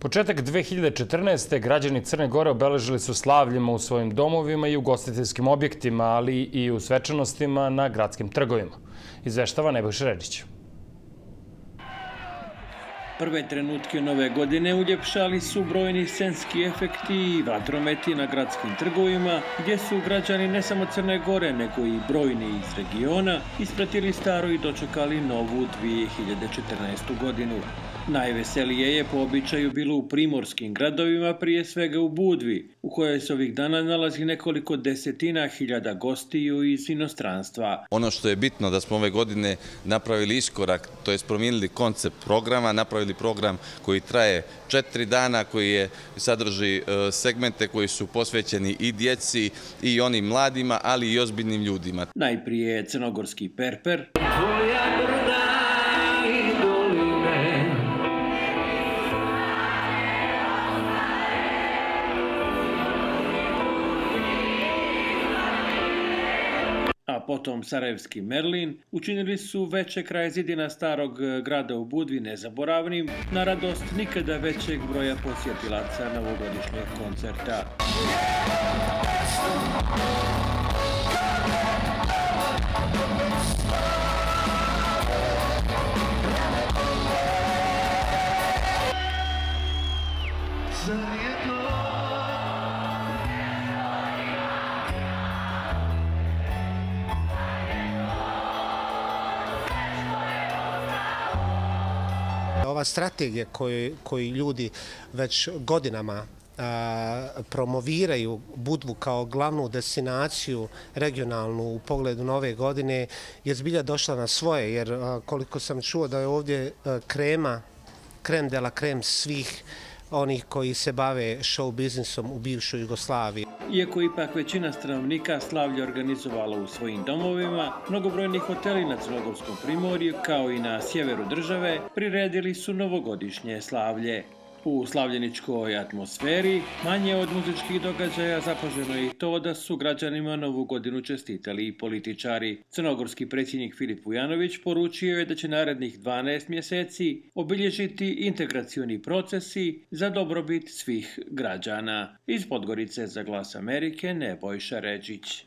Početak 2014. građani Crne Gore obeležili su slavljima u svojim domovima i ugostiteljskim objektima, ali i u svečanostima na gradskim trgovima. Izveštava Nebojša Redić. Prve trenutke nove godine uljepšali su brojni scenski efekti i vatrometi na gradskim trgovima, gdje su građani ne samo Crne Gore, nego i brojni iz regiona ispratili staro i dočekali novu 2014. godinu. Najveselije je po običaju bilo u primorskim gradovima, prije svega u Budvi, u kojoj se ovih dana nalazi nekoliko desetina hiljada gostiju iz inostranstva. Ono što je bitno da smo ove godine napravili iskorak, to je promijenili koncept programa, napravili program koji traje 4 dana, koji sadrži segmente koji su posvećeni i djeci i onim mladima, ali i ozbiljnim ljudima. Najprije crnogorski perper, a potom sarajevski Merlin, učinili su veče kraj zidina starog grada u Budvi nezaboravnim, na radost nikada većeg broja posjetilaca novogodišnjeg koncerta. Ova strategija koju ljudi već godinama promoviraju Budvu kao glavnu destinaciju regionalnu u pogledu nove godine je zbilja došla na svoje, jer koliko sam čuo da je ovdje krem de la krem svih onih koji se bave show biznisom u bivšoj Jugoslaviji. Iako ipak većina stanovnika slavlje organizovala u svojim domovima, mnogobrojni hoteli na Crnogorskom primorju, kao i na sjeveru države, priredili su novogodišnje slavlje. U slavljeničkoj atmosferi, manje od muzičkih događaja, zapaženo je i to da su građanima Novu godinu čestitali i političari. Crnogorski predsjednik Filip Vujanović poručio je da će narednih 12 mjeseci obilježiti integracioni procesi za dobrobit svih građana. Iz Podgorice za Glas Amerike, Nebojša Redić.